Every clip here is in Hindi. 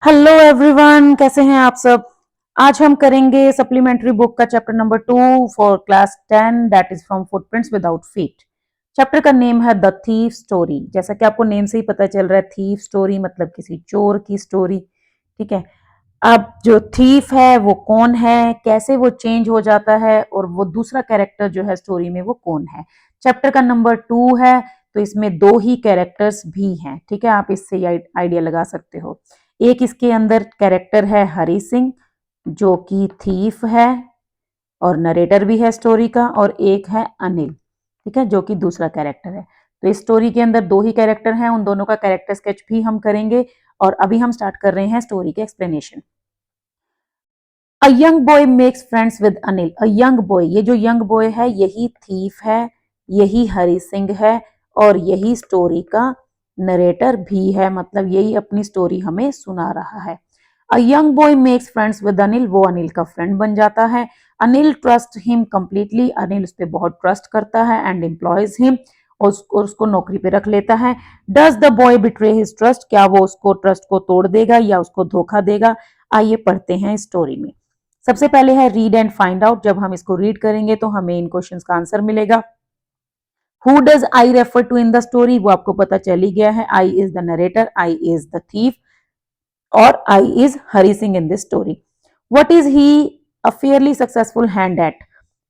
हेलो एवरीवन, कैसे हैं आप सब। आज हम करेंगे सप्लीमेंट्री बुक का chapter number 2 for class 10 that is from footprints without feet. Chapter का नेम है द थीफ स्टोरी। जैसा कि आपको नेम से ही पता चल रहा है, थीफ स्टोरी मतलब किसी चोर की स्टोरी। ठीक है। अब जो थीफ है वो कौन है, कैसे वो चेंज हो जाता है, और वो दूसरा कैरेक्टर जो है स्टोरी में वो कौन है। चैप्टर का नंबर 2 है, तो इसमें दो ही कैरेक्टर्स भी हैं। ठीक है, आप इससे आइडिया लगा सकते हो। एक इसके अंदर कैरेक्टर है हरी सिंह, जो कि थीफ है और नरेटर भी है स्टोरी का, और एक है अनिल, ठीक है, जो कि दूसरा कैरेक्टर है। तो इस स्टोरी के अंदर दो ही कैरेक्टर हैं, उन दोनों का कैरेक्टर स्केच भी हम करेंगे। और अभी हम स्टार्ट कर रहे हैं स्टोरी के explanation. A young boy makes friends with Anil. A young boy, ये जो यंग बॉय है यही थीफ है, यही हरी सिंह है, और यही स्टोरी का नरेटर भी है, मतलब यही अपनी स्टोरी हमें सुना रहा है। A young boy makes friends with Anil, वो अनिल का फ्रेंड बन जाता है। Anil trust him completely, Anil उस पर बहुत ट्रस्ट करता है एंड एम्प्लॉयज हिम, और उसको नौकरी पे रख लेता है। Does the boy betray his trust, क्या वो उसको ट्रस्ट को तोड़ देगा या उसको धोखा देगा। आइए पढ़ते हैं स्टोरी में। सबसे पहले है रीड एंड फाइंड आउट। जब हम इसको रीड करेंगे तो हमें इन क्वेश्चंस का आंसर मिलेगा। Who does I refer to in the story, वो आपको पता चल ही गया है। I is the narrator, I is the thief, और I is Hari Singh in this story. What is he a fairly successful hand at,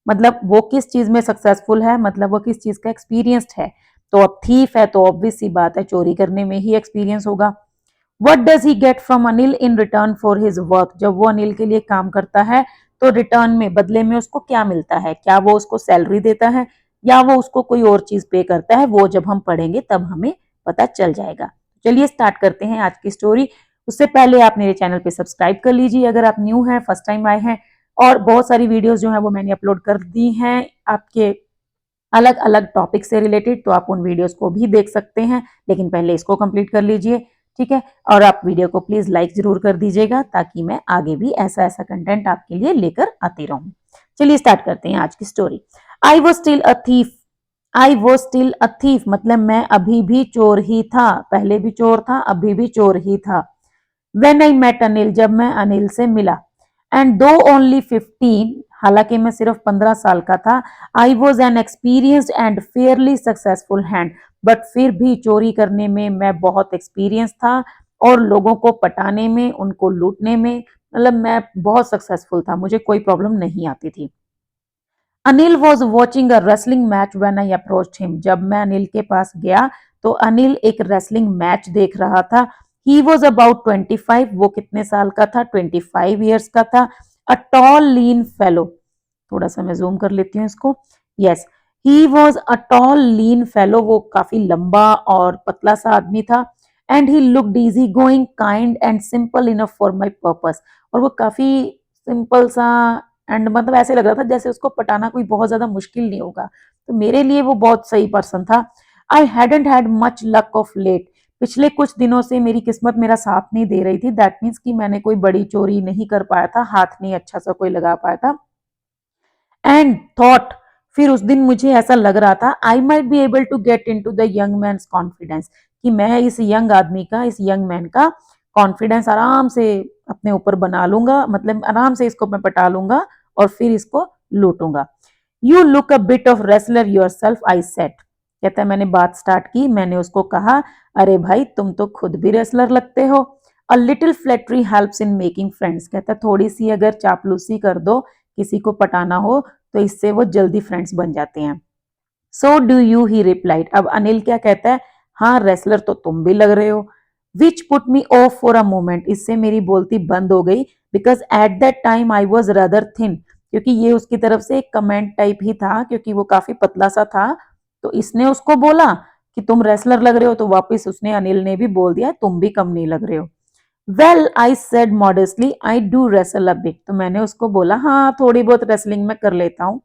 मतलब वो किस चीज में सक्सेसफुल है, मतलब वो किस चीज का एक्सपीरियंस्ड है। तो अब थीफ है तो ऑब्वियस सी बात है चोरी करने में ही एक्सपीरियंस होगा। What does he get from Anil in return for his work, जब वो अनिल के लिए काम करता है तो रिटर्न में, बदले में उसको क्या मिलता है, क्या वो उसको सैलरी देता है या वो उसको कोई और चीज पे करता है, वो जब हम पढ़ेंगे तब हमें पता चल जाएगा। चलिए स्टार्ट करते हैं आज की स्टोरी। उससे पहले आप मेरे चैनल पे सब्सक्राइब कर लीजिए अगर आप न्यू हैं, फर्स्ट टाइम आए हैं। और बहुत सारी वीडियोस जो है वो मैंने अपलोड कर दी हैं आपके अलग अलग टॉपिक से रिलेटेड, तो आप उन वीडियोस को भी देख सकते हैं, लेकिन पहले इसको कंप्लीट कर लीजिए। ठीक है, और आप वीडियो को प्लीज लाइक जरूर कर दीजिएगा ताकि मैं आगे भी ऐसा ऐसा कंटेंट आपके लिए लेकर आती रहूं। चलिए स्टार्ट करते हैं आज की story. I was still a thief. I was still a thief मतलब मैं अभी भी चोर ही था, पहले भी चोर था अभी भी चोर ही था। व्हेन आई मेट अनिल, जब मैं अनिल से मिला। एंड दो ओनली 15, हालांकि मैं सिर्फ 15 साल का था। I was an experienced and Fairlie successful hand, but फिर भी चोरी करने में मैं बहुत एक्सपीरियंस था, और लोगों को पटाने में, उनको लूटने में, मतलब मैं बहुत सक्सेसफुल था, मुझे कोई प्रॉब्लम नहीं आती थी। Anil was watching a wrestling match when I approached him, जब मैं अनिल के पास गया तो अनिल एक रेसलिंग मैच देख रहा था। ही वॉज अबाउट 25, वो कितने साल का था, 25 ईयर्स का था। अ टॉल लीन फेलो, थोड़ा सा मैं जूम कर लेती हूँ इसको। Yes, he was a tall lean fellow, वो काफी लंबा और पतला सा आदमी था। And he looked easy going, kind and simple enough for my purpose, और वो काफी सिंपल सा एंड मतलब ऐसे लग रहा था जैसे उसको पटाना कोई बहुत ज्यादा मुश्किल नहीं होगा, तो मेरे लिए वो बहुत सही पर्सन था। I hadn't had much luck of late, पिछले कुछ दिनों से मेरी किस्मत मेरा साथ नहीं दे रही थी। दैट मीन्स कि मैंने कोई बड़ी चोरी नहीं कर पाया था, हाथ नहीं अच्छा सा कोई लगा पाया था। एंड थॉट, फिर उस दिन मुझे ऐसा लग रहा था, I might be able to get in to the young man confidence, कि मैं इस यंग आदमी का, इस यंग मैन का कॉन्फिडेंस आराम से अपने ऊपर बना लूंगा, मतलब आराम से इसको मैं पटा लूंगा और फिर इसको लूटूंगा। You look a bit of wrestler yourself, I said, कहता है मैंने बात स्टार्ट की, मैंने उसको कहा अरे भाई तुम तो खुद भी रेसलर लगते हो। A little flattery helps in making friends, कहता है थोड़ी सी अगर चापलूसी कर दो, किसी को पटाना हो, तो इससे वो जल्दी फ्रेंड्स बन जाते हैं। So do you, he replied, अब अनिल क्या कहता है, हाँ रेसलर तो तुम भी लग रहे हो। Which put me of for a moment, इससे मेरी बोलती बंद हो गई, because at that time I was rather thin, क्योंकि ये उसकी तरफ से एक कमेंट टाइप ही था, क्योंकि वो काफी पतला सा था। तो इसने उसको बोला कि तुम रेसलर लग रहे हो, तो वापस उसने, अनिल ने भी बोल दिया तुम भी कम नहीं लग रहे हो। Well I said modestly, I do wrestle a bit, तो मैंने उसको बोला हाँ थोड़ी बहुत रेसलिंग में कर लेता हूँ।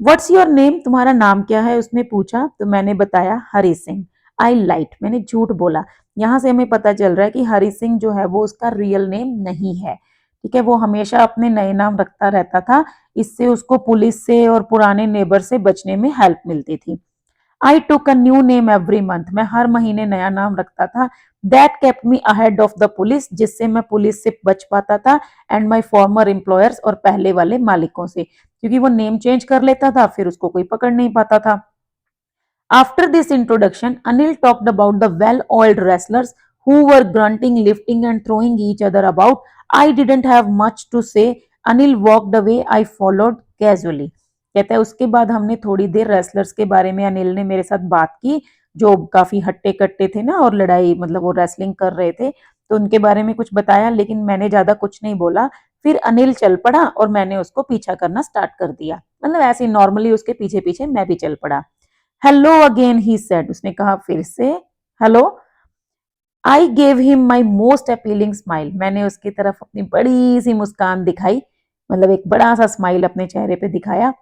व्हाट्स योर नेम, तुम्हारा नाम क्या है, उसने पूछा, तो मैंने बताया हरी सिंह। आई लाइट, मैंने झूठ बोला। यहां से हमें पता चल रहा है कि हरी सिंह जो है वो उसका रियल नेम नहीं है। ठीक है, वो हमेशा अपने नए नाम रखता रहता था, इससे उसको पुलिस से और पुराने नेबर से बचने में हेल्प मिलती थी। I took a new name every month, मैं हर महीने नया नाम रखता था। That kept me ahead of the police, जिससे मैं पुलिस से बच पाता था, एंड माई फॉर्मर एम्प्लॉयर्स, और पहले वाले मालिकों से, क्योंकि वो नेम चेंज कर लेता था फिर उसको कोई पकड़ नहीं पाता था। After this introduction, Anil talked about the well-oiled wrestlers who were grunting, lifting, and throwing each other about. I didn't have much to say. Anil walked away. I followed casually. कहता है उसके बाद हमने थोड़ी देर रेसलर्स के बारे में अनिल ने मेरे साथ बात की, जो काफी हट्टे कट्टे थे ना, और लड़ाई मतलब वो रेसलिंग कर रहे थे, तो उनके बारे में कुछ बताया, लेकिन मैंने ज्यादा कुछ नहीं बोला। फिर अनिल चल पड़ा और मैंने उसको पीछा करना स्टार्ट कर दिया, मतलब ऐसे नॉर्मली उसके पीछे पीछे मैं भी चल पड़ा। हेलो अगेन ही सेड, उसने कहा फिर से hello. I gave him my most appealing smile, मैंने उसकी तरफ अपनी बड़ी सी मुस्कान दिखाई, मतलब एक बड़ा सा स्माइल अपने चेहरे पे दिखाया।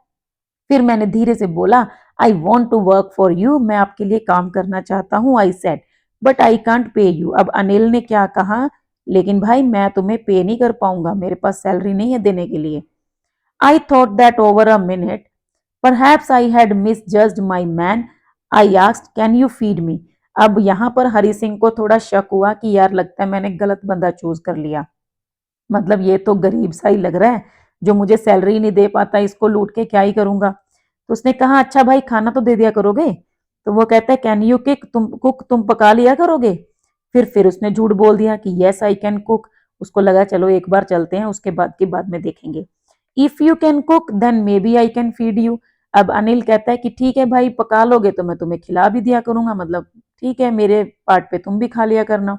फिर मैंने धीरे से बोला, I want to work for you, मैं आपके लिए काम करना चाहता हूँ। I said but I can't pay you. अब अनिल ने क्या कहा, लेकिन भाई मैं तुम्हें पे नहीं कर पाऊंगा, मेरे पास सैलरी नहीं है देने के लिए। I thought that over a minute, perhaps I had misjudged my man. I asked can you feed me. अब यहाँ पर हरि सिंह को थोड़ा शक हुआ कि यार लगता है मैंने गलत बंदा चूज कर लिया, मतलब ये तो गरीब सा ही लग रहा है, जो मुझे सैलरी नहीं दे पाता, इसको लूट के क्या ही करूंगा। तो उसने कहा अच्छा भाई खाना तो दे दिया करोगे। तो वो कहता है कैन यू कुक, तुम पका लिया करोगे। फिर उसने झूठ बोल दिया कि यस आई कैन कुक। उसको लगा चलो एक बार चलते हैं, उसके बाद की बाद में देखेंगे। If you can cook then maybe I can feed you. अब अनिल कहता है कि ठीक है भाई पका लोगे तो मैं तुम्हें खिला भी दिया करूंगा, मतलब ठीक है मेरे पार्ट पे तुम भी खा लिया करना।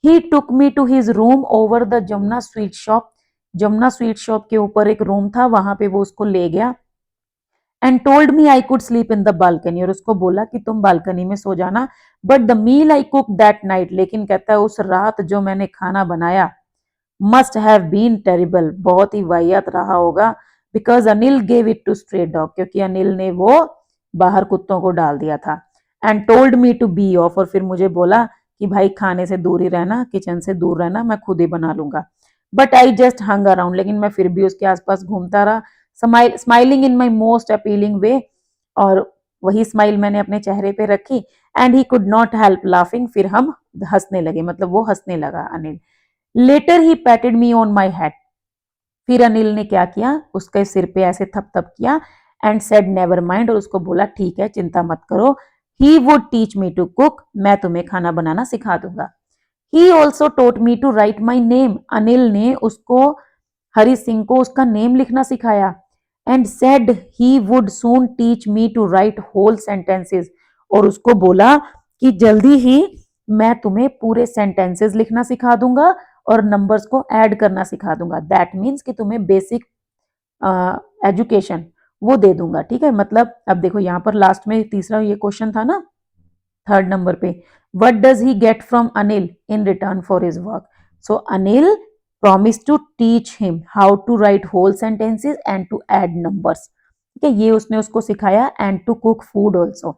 He took me to his room over the Jamuna sweet shop, Jamuna sweet shop के ऊपर एक रूम था, वहां पे वो उसको ले गया। And told me I could sleep in the balcony, और उसको बोला कि तुम बालकनी में सो जाना। But the meal I cook that night, लेकिन कहता है उस रात जो मैंने खाना बनाया मस्ट हैव बीन टेरिबल, बहुत ही वाहियात रहा होगा। Because Anil gave it to stray dog, क्योंकि अनिल ने वो बाहर कुत्तों को डाल दिया था। And told me to be off, और फिर मुझे बोला कि भाई खाने से दूर ही रहना, किचन से दूर रहना, मैं खुद ही बना लूंगा। But I just hung around, लेकिन मैं फिर भी उसके आसपास घूमता रहा, smiling in my most appealing way, और वही स्माइल मैंने अपने चेहरे पे रखी। And he could not help laughing, फिर हम हंसने लगे, मतलब वो हंसने लगा Anil. Later he patted me on my head, फिर अनिल ने क्या किया उसके सिर पे ऐसे थप थप किया, एंड सेड नेवर माइंड, और उसको बोला ठीक है चिंता मत करो। He would teach me to cook, मैं तुम्हें खाना बनाना सिखा दूंगा। He also taught me to write my name, Anil ने उसको हरि सिंह को उसका नेम लिखना सिखाया। And said he would soon teach me to write whole sentences, और उसको बोला कि जल्दी ही मैं तुम्हें पूरे सेंटेंसेस लिखना सिखा दूंगा और नंबर्स को ऐड करना सिखा दूंगा। दैट मीन्स कि तुम्हें बेसिक एजुकेशन वो दे दूंगा, ठीक है। मतलब अब देखो यहाँ पर लास्ट में तीसरा ये क्वेश्चन था ना, थर्ड नंबर पे, what does he get from Anil in return for his work. So Anil promise to teach him how to write whole sentences and to add numbers, ठीक है, ये उसने उसको सिखाया, and to cook food also.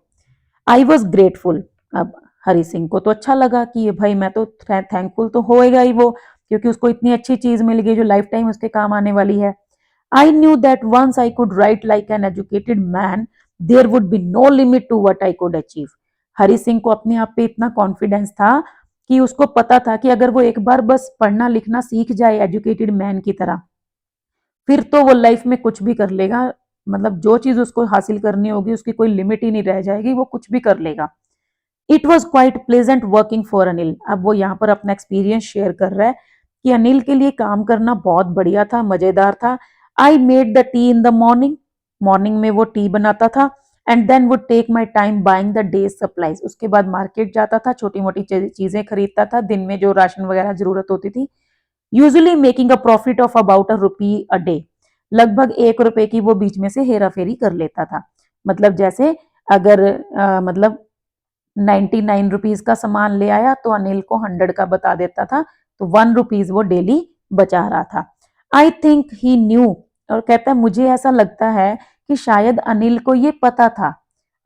I was grateful. अब हरि सिंह को तो अच्छा लगा कि भाई मैं तो थैंकफुल तो होएगा ही वो, क्योंकि उसको इतनी अच्छी चीज मिल गई जो लाइफ टाइम उसके काम आने वाली है। I knew that once I could write like an educated man there would be no limit to what I could achieve. Hari Singh को अपने आप पे इतना कॉन्फिडेंस था कि उसको पता था कि अगर वो एक बार बस पढ़ना लिखना सीख जाए एजुकेटेड मैन की तरह, फिर तो वो लाइफ में कुछ भी कर लेगा, मतलब जो चीज उसको हासिल करनी होगी उसकी कोई लिमिट ही नहीं रह जाएगी, वो कुछ भी कर लेगा। It was quite pleasant working for Anil. अब वो यहाँ पर अपना एक्सपीरियंस शेयर कर रहा है कि अनिल के लिए काम करना बहुत बढ़िया था, मजेदार था। I made the tea in the morning, morning में वो टी बनाता था। And then would take my time buying the day's supplies, उसके बाद मार्केट जाता था, छोटी मोटी चीजें खरीदता था, दिन में जो राशन वगैरह जरूरत होती थी। Usually making a profit of about a rupee a day, लगभग 1 रुपए की वो बीच में से हेरा फेरी कर लेता था। मतलब जैसे अगर मतलब 99 रुपीज का सामान ले आया तो अनिल को 100 का बता देता था, तो 1 रुपीज वो डेली बचा रहा था। आई थिंक ही न्यू, और कहता है मुझे ऐसा लगता है कि शायद अनिल को ये पता था।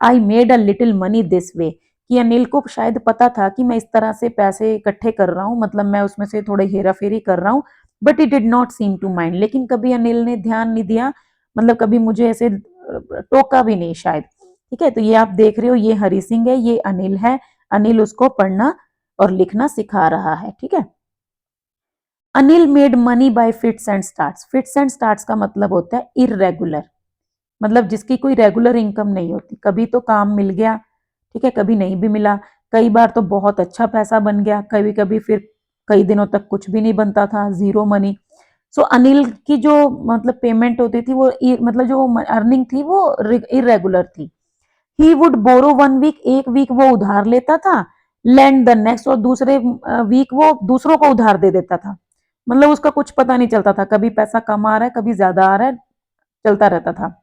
I made a little money this way, कि अनिल को शायद पता था कि मैं इस तरह से पैसे इकट्ठे कर रहा हूँ, मतलब मैं उसमें से थोड़ी हेरा फेरी कर रहा हूँ। But it did not seem to mind, लेकिन कभी अनिल ने ध्यान नहीं दिया, मतलब कभी मुझे ऐसे टोका भी नहीं शायद। ठीक है, तो ये आप देख रहे हो, ये हरि सिंह है, ये अनिल है। अनिल उसको पढ़ना और लिखना सिखा रहा है। ठीक है, Anil made money by fits and starts. Fits and starts का मतलब होता है इररेगुलर, मतलब जिसकी कोई रेगुलर इनकम नहीं होती। कभी तो काम मिल गया, ठीक है, कभी नहीं भी मिला। कई बार तो बहुत अच्छा पैसा बन गया, कभी कभी फिर कई दिनों तक कुछ भी नहीं बनता था, जीरो मनी। सो अनिल की जो मतलब पेमेंट होती थी वो मतलब जो अर्निंग थी वो इरेगुलर थी। He would borrow one week, एक वीक वो उधार लेता था, लैंड द नेक्स्ट, और दूसरे वीक वो दूसरों को उधार दे देता था। मतलब उसका कुछ पता नहीं चलता था, कभी पैसा कम आ रहा है, कभी ज्यादा आ रहा है, चलता रहता था।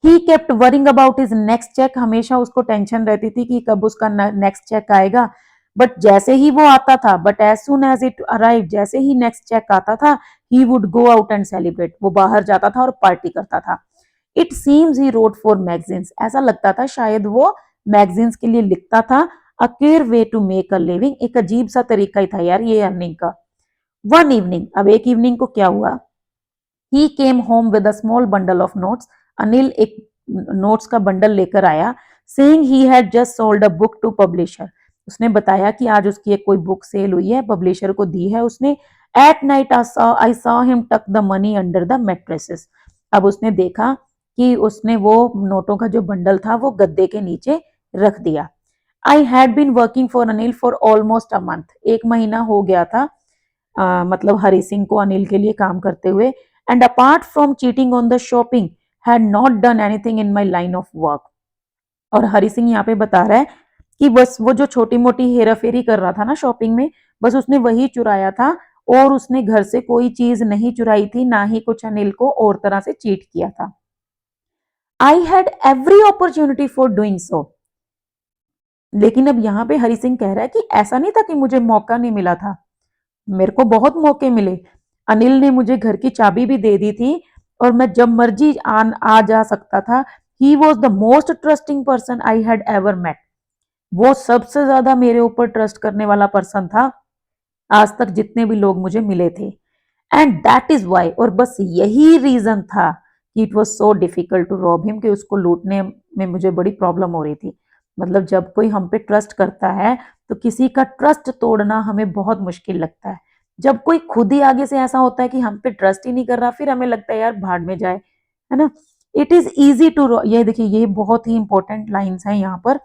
He kept worrying about his next cheque, हमेशा उसको टेंशन रहती थी कि कब उसका नेक्स्ट चेक आएगा। बट जैसे ही वो आता था, but as soon as it arrive, जैसे ही नेक्स्ट चेक आता था, he would go out and celebrate, वो बाहर जाता था और पार्टी करता था। It seems he wrote for magazines, ऐसा लगता था शायद वो मैगजीन्स के लिए लिखता था। A queer way to make a living, एक अजीब सा तरीका ही था यार ये अर्निंग का। वन इवनिंग, अब एक इवनिंग को क्या हुआ, he came home with a small bundle of notes, Anil एक नोट्स का बंडल लेकर आया। Saying he had just sold a book to publisher, उसने बताया कि आज उसकी एक कोई बुक सेल हुई है, पब्लिशर को दी है उसने। At night I saw him tuck the money under the mattresses, अब उसने देखा कि उसने वो नोटों का जो बंडल था वो गद्दे के नीचे रख दिया। I had been working for Anil for almost a month, एक महीना हो गया था मतलब हरि सिंह को अनिल के लिए काम करते हुए। And apart from cheating on the shopping had not done anything in my line of work. और हरि सिंह यहाँ पे बता रहा है कि बस वो जो छोटी मोटी हेरा फेरी कर रहा था ना शॉपिंग में, बस उसने वही चुराया था, और उसने घर से कोई चीज नहीं चुराई थी, ना ही कुछ अनिल को और तरह से चीट किया था। I had every opportunity for doing so, लेकिन अब यहाँ पे हरि सिंह कह रहा है कि ऐसा नहीं था कि मुझे मौका नहीं मिला था, मेरे को बहुत मौके मिले। अनिल ने मुझे घर की चाबी भी दे दी थी और मैं जब मर्जी आ जा सकता था। He was the most trusting person I had ever met, वो सबसे ज्यादा मेरे ऊपर ट्रस्ट करने वाला पर्सन था आज तक जितने भी लोग मुझे मिले थे। एंड दैट इज वाई, और बस यही रीजन था कि it was so difficult to rob him, कि उसको लूटने में मुझे बड़ी प्रॉब्लम हो रही थी। मतलब जब कोई हम पे ट्रस्ट करता है तो किसी का ट्रस्ट तोड़ना हमें बहुत मुश्किल लगता है। जब कोई खुद ही आगे से ऐसा होता है कि हम पे ट्रस्ट ही नहीं कर रहा, फिर हमें लगता है यार भाड़ में जाए, है ना। इट इज ईजी टू, ये देखिए ये बहुत ही इंपॉर्टेंट लाइंस हैं यहाँ पर।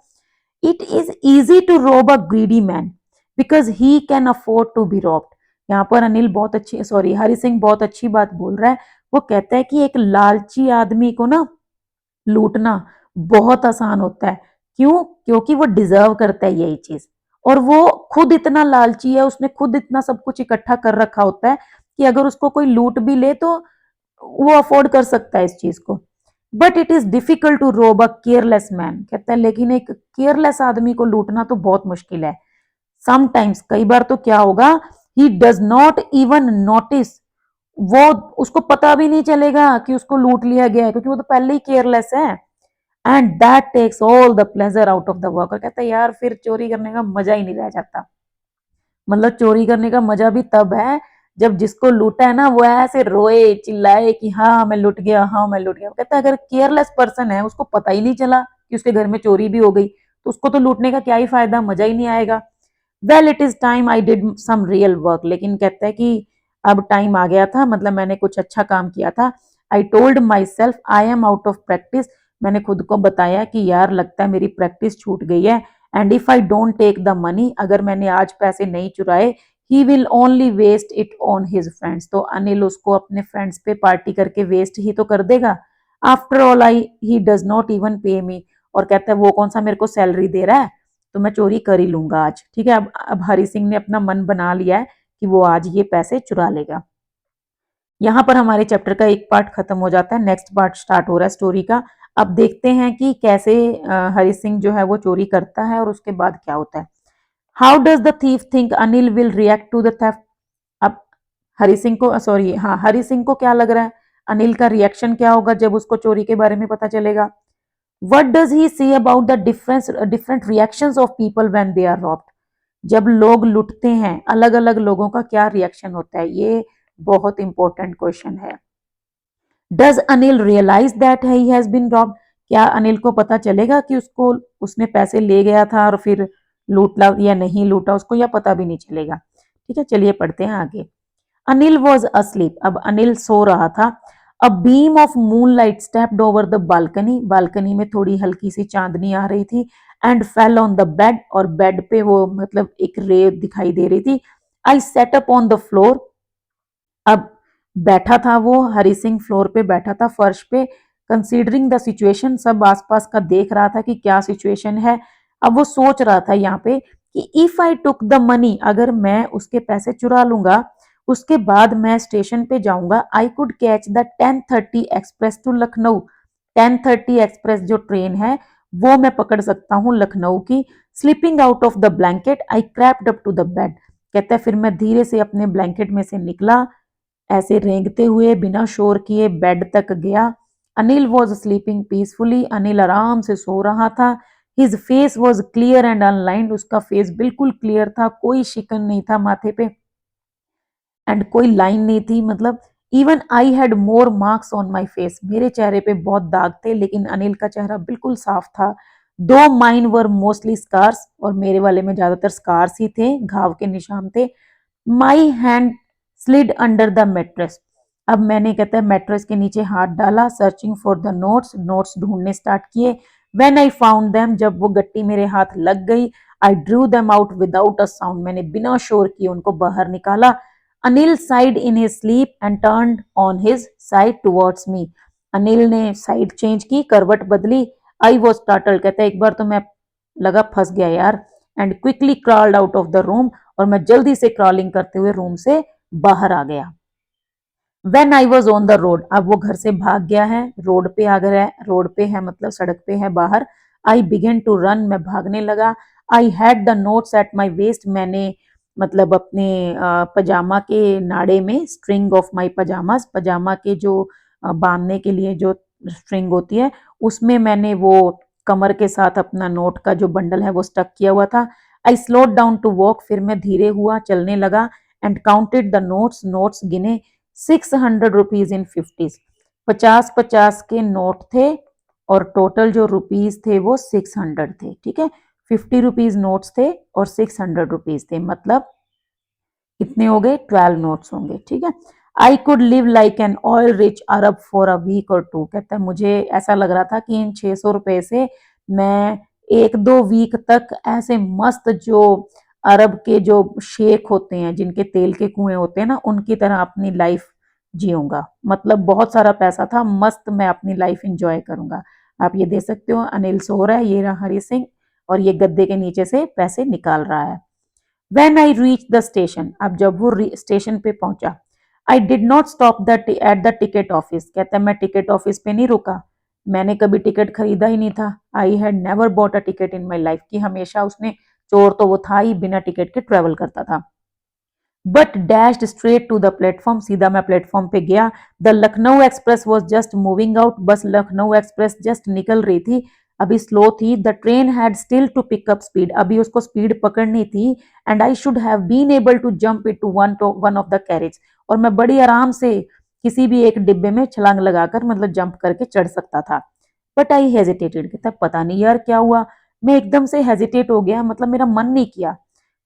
It is easy to rob a greedy man because he can afford to be robbed. यहाँ पर अनिल बहुत अच्छी, सॉरी हरि सिंह बहुत अच्छी बात बोल रहा है। वो कहता है कि एक लालची आदमी को ना लूटना बहुत आसान होता है। क्यों? क्योंकि वो डिजर्व करता है यही चीज, और वो खुद इतना लालची है, उसने खुद इतना सब कुछ इकट्ठा कर रखा होता है कि अगर उसको कोई लूट भी ले तो वो अफोर्ड कर सकता है इस चीज को। But it is difficult to rob a careless man, कहता है लेकिन एक केयरलेस आदमी को लूटना तो बहुत मुश्किल है। समटाइम्स, कई बार तो क्या होगा, he does not even notice, वो उसको पता भी नहीं चलेगा कि उसको लूट लिया गया है, क्योंकि वो तो पहले ही केयरलेस है। And that takes all the pleasure out of the work, कहता है यार फिर चोरी करने का मजा ही नहीं रह जाता। मतलब चोरी करने का मजा भी तब है जब जिसको लूटा है ना वो ऐसे रोए चिल्लाए कि हाँ मैं लुट गया, हाँ मैं लुट गया। कहता है अगर केयरलेस पर्सन है, उसको पता ही नहीं चला कि उसके घर में चोरी भी हो गई, तो उसको तो लूटने का क्या ही फायदा, मजा ही नहीं आएगा। Well it is time I did some real work, लेकिन कहता है कि अब टाइम आ गया था, मतलब मैंने कुछ अच्छा काम किया था। आई told my self I am out of practice, मैंने खुद को बताया कि यार लगता है मेरी प्रैक्टिस छूट गई है। And if I don't take the money, अगर मैंने आज पैसे नहीं चुराए, he will only waste it on his friends, तो अनिल उसको अपने फ्रेंड्स पे पार्टी करके वेस्ट ही तो कर देगा। After all I he does not even पे मी, और कहता है वो कौन सा मेरे को सैलरी दे रहा है, तो मैं चोरी कर ही लूंगा आज। ठीक है, अब हरि सिंह ने अपना मन बना लिया है कि वो आज ये पैसे चुरा लेगा। यहाँ पर हमारे चैप्टर का एक पार्ट खत्म हो जाता है, नेक्स्ट पार्ट स्टार्ट हो रहा है स्टोरी का। अब देखते हैं कि कैसे हरि सिंह जो है वो चोरी करता है और उसके बाद क्या होता है। How does the thief think Anil will react to the theft. अब हरि सिंह को, सॉरी हाँ, हरि सिंह को क्या लग रहा है अनिल का रिएक्शन क्या होगा जब उसको चोरी के बारे में पता चलेगा। What does he say about the difference different reactions of people when they are robbed, जब लोग लुटते हैं अलग अलग लोगों का क्या रिएक्शन होता है, ये बहुत इंपॉर्टेंट क्वेश्चन है। Does Anil realise that he has been robbed, क्या अनिल को पता चलेगा कि उसको उसने पैसे ले गया था और फिर लूटा या नहीं लूटा उसको, या पता भी नहीं चलेगा। ठीक है, चलिए पढ़ते हैं आगे। अनिल वॉज अस्लीप, अब अनिल सो रहा था। A beam of moonlight stepped over the balcony, balcony में थोड़ी हल्की सी चांदनी आ रही थी, and fell on the bed, और बेड पे वो मतलब एक रे दिखाई दे रही थी। I sat up on the floor, अब बैठा था वो, हरि सिंह फ्लोर पे बैठा था, फर्श पे। कंसीडरिंग द सिचुएशन, सब आसपास का देख रहा था कि क्या सिचुएशन है। अब वो सोच रहा था यहाँ पे कि if I took the money, अगर मैं उसके पैसे चुरा लूंगा, उसके बाद मैं स्टेशन पे जाऊंगा, I could catch the 10:30 express to Lucknow. 10:30 express जो ट्रेन है वो मैं पकड़ सकता हूँ लखनऊ की। Slipping out of the blanket I crept up to the bed, कहता है फिर मैं धीरे से अपने ब्लैंकेट में से निकला, ऐसे रेंगते हुए बिना शोर किए बेड तक गया। Anil was sleeping peacefully, Anil आराम से सो रहा था। His face was clear and unlined, उसका फेस बिल्कुल क्लियर था, कोई शिकन नहीं था माथे पे एंड कोई लाइन नहीं थी, मतलब even I had more marks on my face, मेरे चेहरे पे बहुत दाग थे, लेकिन अनिल का चेहरा बिल्कुल साफ था। दो माइन वर मोस्टली स्कार्स, और मेरे वाले में ज्यादातर स्कार्स ही थे, घाव के निशान थे। My hand slid under the mattress, अब मैंने कहता है मेट्रेस के नीचे हाथ डाला, searching for the notes, notes ढूंढने स्टार्ट किए। व्हेन आई फाउंड देम, जब वो गट्टी मेरे हाथ लग गई, I drew them out without a sound, मैंने बिना शोर किए उनको बाहर निकाला। Anil side in his sleep and turned on his side towards me, Anil ने साइड चेंज की, करवट बदली। आई वॉज स्टार्टल्ड, कहता है एक बार तो मैं लगा फंस गया यार, and quickly crawled out of the room, और मैं जल्दी से क्रॉलिंग करते हुए रूम से बाहर आ गया। When I was on the road, अब वो घर से भाग गया है, रोड पे आ गया है, रोड पे है मतलब सड़क पे है बाहर। आई बिगेन टू रन, मैं भागने लगा। I had the notes at my waste, मैंने मतलब अपने पजामा के नाड़े में, स्ट्रिंग ऑफ माई पजामास, पजामा के जो बांधने के लिए जो स्ट्रिंग होती है, उसमें मैंने वो कमर के साथ अपना नोट का जो बंडल है वो स्टक किया हुआ था। आई स्लोड डाउन टू वॉक, फिर मैं धीरे हुआ, चलने लगा। And counted the notes, notes गिने। 600 रुपीज इन 50s, 50-50 के नोट थे, और टोटल जो रुपीज थे वो 600 थे। ठीक है, 50 रुपीज नोट्स थे और 600 रुपीज थे, मतलब कितने हो गए, 12 नोट्स होंगे। ठीक है, I could live like an oil rich Arab for a week और टू, कहता है मुझे ऐसा लग रहा था कि इन 600 रुपए से मैं 1-2 वीक तक ऐसे मस्त, जो अरब के जो शेख होते हैं जिनके तेल के कुएं होते हैं ना, उनकी तरह अपनी लाइफ जीऊंगा, मतलब बहुत सारा पैसा था, मस्त मैं अपनी लाइफ इंजॉय करूंगा। आप ये दे सकते हो, अनिल सो रहा है, ये रहा हरि सिंह, और ये गद्दे के नीचे से पैसे निकाल रहा है। When I reached the station, अब जब वो स्टेशन पे पहुंचा, I did not stop at the ticket office, कहता है मैं टिकट ऑफिस पे नहीं रुका, मैंने कभी टिकट खरीदा ही नहीं था। I had never bought a ticket in my life, कि हमेशा उसने, चोर तो वो था ही, बिना टिकट के ट्रेवल करता था। But dashed straight to the platform, सीधा मैं प्लेटफॉर्म पे गया। The Lucknow express was just moving out, बस लखनऊ एक्सप्रेस जस्ट निकल रही थी, अभी स्लो थी। The train had still to pick up speed, अभी उसको स्पीड पकड़नी थी। And I should have been able to jump into one of the carriage, और मैं बड़ी आराम से किसी भी एक डिब्बे में छलांग लगाकर, मतलब जंप करके चढ़ सकता था। बट आई हेजिटेटेड, कहता पता नहीं यार क्या हुआ, मैं एकदम से हेजिटेट हो गया, मतलब मेरा मन नहीं किया।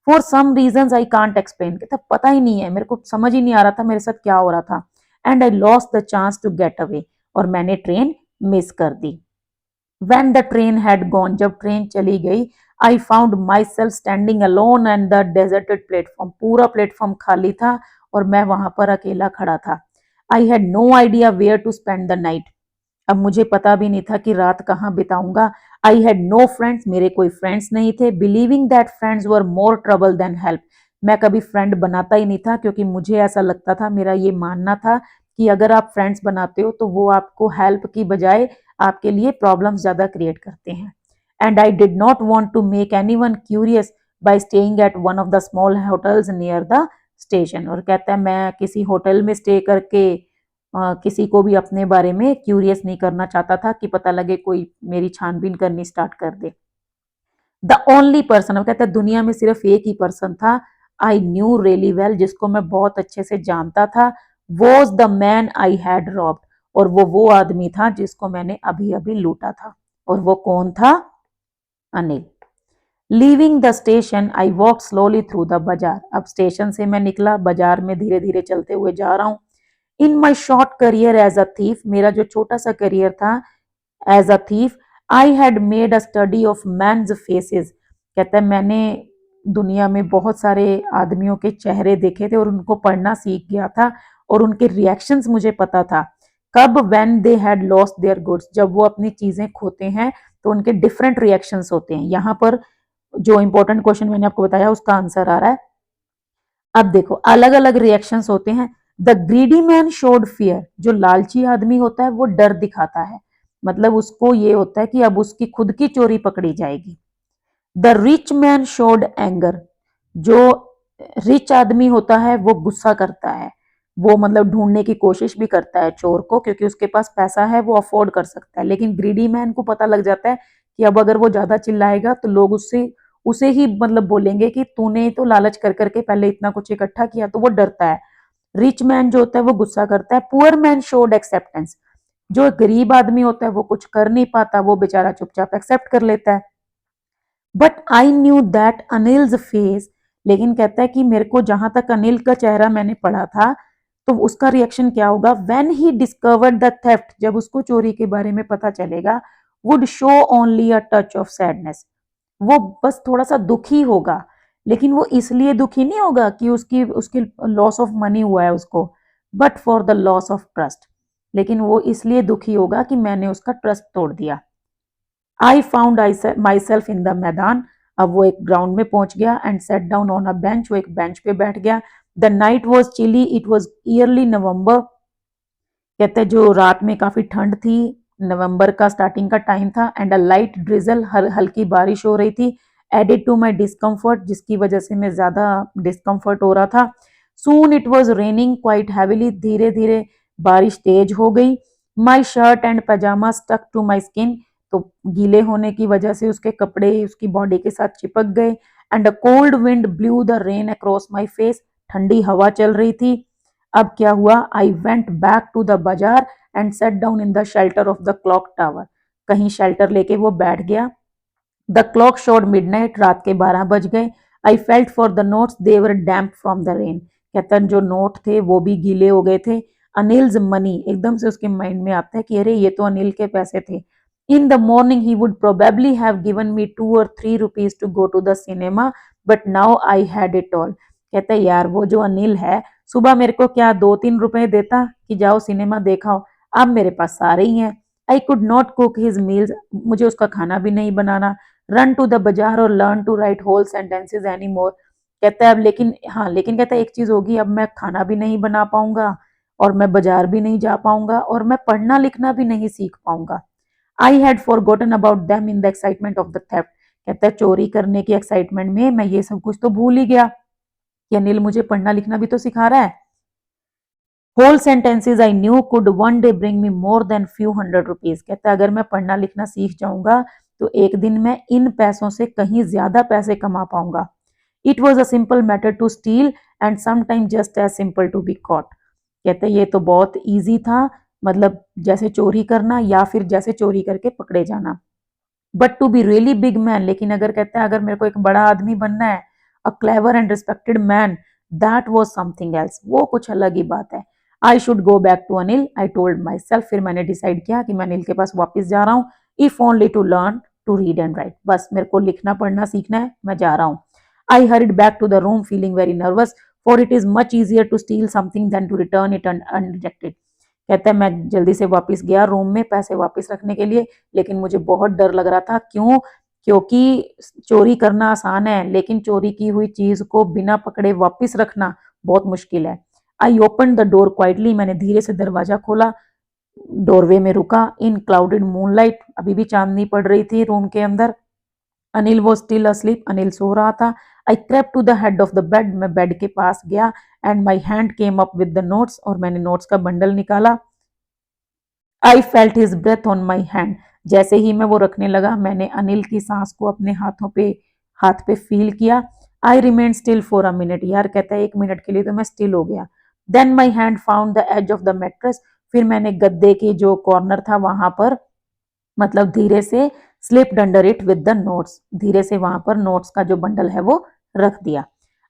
For some reason I can't explain, कहता पता ही नहीं है, मेरे को समझ ही नहीं आ रहा था मेरे साथ क्या हो रहा था। And I lost the chance to get away, और मैंने ट्रेन मिस कर दी। When the train had gone, जब ट्रेन चली गई, I found myself standing alone on the deserted platform, पूरा प्लेटफॉर्म खाली था और मैं वहां पर अकेला खड़ा था। I had no idea where to spend the night, अब मुझे पता भी नहीं था कि रात कहाँ बिताऊंगा। आई हैड नो फ्रेंड्स, मेरे कोई फ्रेंड्स नहीं थे। Believing that friends were more trouble than help, मैं कभी फ्रेंड बनाता ही नहीं था, क्योंकि मुझे ऐसा लगता था, मेरा ये मानना था कि अगर आप फ्रेंड्स बनाते हो तो वो आपको हेल्प की बजाय आपके लिए प्रॉब्लम्स ज्यादा क्रिएट करते हैं। And I did not want to make anyone curious by staying at one of the small hotels near the station, और कहता है मैं किसी होटल में स्टे करके किसी को भी अपने बारे में क्यूरियस नहीं करना चाहता था, कि पता लगे कोई मेरी छानबीन करनी स्टार्ट कर दे। द ओनली पर्सन, कहता है दुनिया में सिर्फ एक ही पर्सन था, आई न्यू रियली वेल, जिसको मैं बहुत अच्छे से जानता था, was the man I had robbed, और वो आदमी था जिसको मैंने अभी अभी लूटा था। और वो कौन था? Anil. Leaving the station I walk slowly through the बाजार। अब स्टेशन से मैं निकला, बाजार में धीरे धीरे चलते हुए जा रहा हूँ। In my short career as a thief, मेरा जो छोटा सा करियर था as a thief, I had made a study of men's faces. कहता है मैंने दुनिया में बहुत सारे आदमियों के चेहरे देखे थे और उनको पढ़ना सीख गया था और उनके रिएक्शंस मुझे पता था। कब? When they had lost their goods, जब वो अपनी चीजें खोते हैं तो उनके डिफरेंट रिएक्शंस होते हैं। यहाँ पर जो इंपॉर्टेंट क्वेश्चन मैंने आपको बताया उसका आंसर आ रहा है। अब देखो अलग अलग रिएक्शंस होते हैं। The greedy man showed fear, जो लालची आदमी होता है वो डर दिखाता है, मतलब उसको ये होता है कि अब उसकी खुद की चोरी पकड़ी जाएगी। The rich man showed anger, जो रिच आदमी होता है वो गुस्सा करता है, वो मतलब ढूंढने की कोशिश भी करता है चोर को, क्योंकि उसके पास पैसा है, वो अफोर्ड कर सकता है। लेकिन ग्रीडी मैन को पता लग जाता है कि अब अगर वो ज्यादा चिल्लाएगा तो लोग उससे उसे ही मतलब बोलेंगे कि तूने तो लालच कर करके पहले इतना कुछ इकट्ठा किया, तो वो डरता है। रिच मैन जो होता है वो गुस्सा करता है। पुअर मैन शोड एक्सेप्टेंस, जो गरीब आदमी होता है वो कुछ कर नहीं पाता, वो बेचारा चुपचाप एक्सेप्ट कर लेता है। But I knew that Anil's face, लेकिन कहता है कि मेरे को जहां तक अनिल का चेहरा मैंने पढ़ा था तो उसका रिएक्शन क्या होगा? When he discovered the theft, जब उसको चोरी के बारे में पता चलेगा, would show only a touch of sadness, वो बस थोड़ा सा दुखी होगा। लेकिन वो इसलिए दुखी नहीं होगा कि उसकी उसकी लॉस ऑफ मनी हुआ है उसको, but for the loss of trust, लेकिन वो इसलिए दुखी होगा कि मैंने उसका ट्रस्ट तोड़ दिया। I found myself in the maidan, अब वो एक ग्राउंड में पहुंच गया and sat down on a bench, वो एक बेंच पे बैठ गया। The night was chilly, it was early November, कहते हैं जो रात में काफी ठंड थी, नवंबर का स्टार्टिंग का टाइम था। एंड अ लाइट ड्रिजल, हल्की बारिश हो रही थी। एडेड टू माई डिस्कम्फर्ट, जिसकी वजह से मैं ज्यादा डिस्कम्फर्ट हो रहा था। Soon it was raining quite heavily, धीरे धीरे बारिश तेज हो गई। My shirt and pyjama stuck to my skin, तो गीले होने की वजह से उसके कपड़े उसकी बॉडी के साथ चिपक गए। And a cold wind blew the rain across my face, ठंडी हवा चल रही थी। अब क्या हुआ? I went back to the bazaar and sat down in the shelter of the clock tower, कहीं शेल्टर लेके वो बैठ गया। द क्लॉक शोड मिडनाइट, रात के 12 बज गए। I felt for the notes, they were damp from the rain, कहता जो नोट थे वो भी गीले हो गए थे। अनिल्स मनी, एकदम से उसके माइंड में आता है कि अरे ये तो अनिल के पैसे थे। In the morning he would probably have given me 2 or 3 rupees to go to the cinema, but now I had it all, कहता है यार वो जो अनिल है सुबह मेरे को क्या 2-3 रुपए देता कि जाओ सिनेमा देखाओ, अब मेरे पास सारे ही हैं। I could not cook his meals, मुझे उसका खाना भी नहीं बनाना। रन टू द बाजार और learn to write whole sentences any more, कहता है अब लेकिन हाँ, लेकिन कहता है एक चीज होगी, अब मैं खाना भी नहीं बना पाऊंगा और मैं बाजार भी नहीं जा पाऊंगा और मैं पढ़ना लिखना भी नहीं सीख पाऊंगा। I had forgotten about them in the excitement of the theft, कहता है चोरी करने की एक्साइटमेंट में मैं ये सब कुछ तो भूल ही गया कि अनिल मुझे पढ़ना लिखना भी तो सिखा रहा है। Whole sentences I knew could one day bring me more than few hundred rupees, कहता है अगर मैं पढ़ना लिखना सीख जाऊंगा तो एक दिन मैं इन पैसों से कहीं ज्यादा पैसे कमा पाऊंगा। It was a simple matter to steal and sometime just as simple to be caught, कहते ये तो बहुत ईजी था, मतलब जैसे चोरी करना या फिर जैसे चोरी करके पकड़े जाना। But to be really big man, लेकिन अगर कहते हैं अगर मेरे को एक बड़ा आदमी बनना है, a clever and respected man, that was something else, वो कुछ अलग ही बात है। I should go back to Anil, I told myself, फिर मैंने डिसाइड किया कि मैं अनिल के पास वापस जा रहा हूँ। If only to learn to read and write, बस मेरे को लिखना पढ़ना सीखना है, मैं जा रहा हूँ। I hurried back to the room feeling very nervous, for it is much easier to steal something than to return it undetected, कहता है मैं जल्दी से वापस गया रूम में पैसे वापस रखने के लिए, लेकिन मुझे बहुत डर लग रहा था। क्यों? क्योंकि चोरी करना आसान है लेकिन चोरी की हुई चीज को बिना पकड़े वापस रखना बहुत मुश्किल है। I open the door quietly, मैंने धीरे से दरवाजा खोला, डोरवे में रुका। इन क्लाउडेड मूनलाइट, अभी भी चांदनी पड़ रही थी रूम के अंदर। अनिल वो स्टिल अस्लीप, अनिल सो रहा था। I crept to the head of the bed, मैं बेड के पास गया and my hand came up with the notes, और मैंने नोट्स का बंडल निकाला। I felt his breath on my hand, जैसे ही मैं वो रखने लगा मैंने अनिल की सांस को अपने हाथ पे फील किया। I remain still for a minute, यार कहता है 1 मिनट के लिए तो मैं स्टिल हो गया। Then my hand found the edge of the mattress, फिर मैंने गद्दे की जो कॉर्नर था वहां पर मतलब धीरे से slipped under it with the notes, धीरे से वहां पर नोट्स का जो बंडल है वो रख दिया।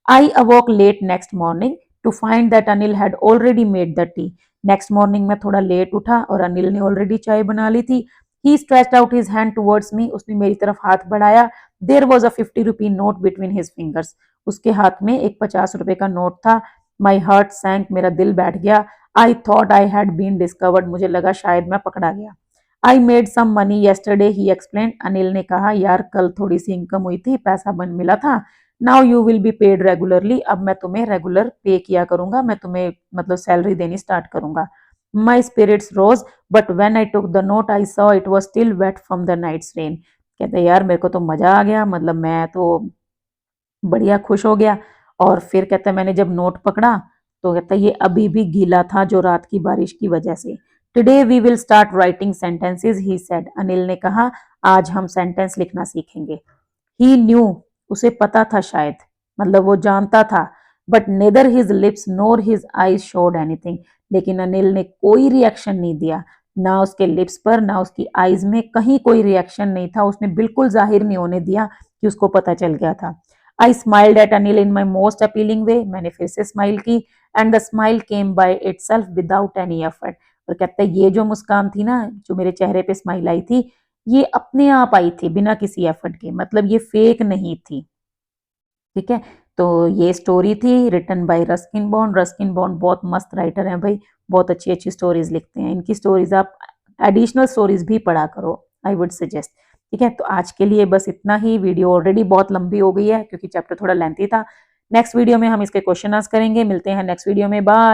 I awoke late next morning to find that Anil had already made the tea. Next morning में थोड़ा लेट उठा और अनिल ने ऑलरेडी चाय बना ली थी। He stretched out his hand towards me, उसने मेरी तरफ हाथ बढ़ाया। There was a 50 rupee note between his fingers, उसके हाथ में एक 50 रुपए का नोट था। माई हार्ट सैंक, मेरा दिल बैठ गया। I thought I had been discovered, मुझे लगा शायद मैं पकड़ा गया। I made some money yesterday, he explain, Anil ने कहा यार कल थोड़ी सी इनकम हुई थी, पैसा बन मिला था। Now you will be paid regularly, अब मैं तुम्हें रेगुलर पे किया करूंगा, मैं तुम्हें मतलब सैलरी देनी स्टार्ट करूंगा। My spirits rose but when I took the note I saw it was still wet from the night's rain. कहते यार मेरे को तो मजा आ गया, मतलब मैं तो बढ़िया खुश हो गया। और फिर कहता है मैंने जब नोट पकड़ा तो कहता है ये अभी भी गीला था जो रात की बारिश की वजह से। Today we will start writing sentences, he said, Anil ने कहा आज हम सेंटेंस लिखना सीखेंगे। ही न्यू, उसे पता था शायद, मतलब वो जानता था। But neither his lips nor his eyes showed anything, लेकिन अनिल ने कोई रिएक्शन नहीं दिया, ना उसके लिप्स पर ना उसकी आईज में कहीं कोई रिएक्शन नहीं था, उसने बिल्कुल जाहिर नहीं होने दिया कि उसको पता चल गया था। I smiled at Anil in my most appealing way, मैंने फिर से स्माइल की। And the smile came by itself without any effort, और कहता है ये जो मुस्कान थी ना, जो मेरे चेहरे पे स्माइल आई थी, ये अपने आप आई थी बिना किसी एफर्ट के, मतलब ये फेक नहीं थी। ठीक है, तो ये स्टोरी थी written by Ruskin Bond. Ruskin Bond बहुत मस्त राइटर हैं भाई, बहुत अच्छी अच्छी स्टोरीज लिखते हैं, इनकी स्टोरीज आप एडिशनल स्टोरीज भी पढ़ा करो, आई वुड सजेस्ट। ठीक है, तो आज के लिए बस इतना ही, वीडियो ऑलरेडी बहुत लंबी हो गई है क्योंकि चैप्टर थोड़ा लेंथी था। नेक्स्ट वीडियो में हम इसके क्वेश्चन आंसर करेंगे, मिलते हैं नेक्स्ट वीडियो में, बाय।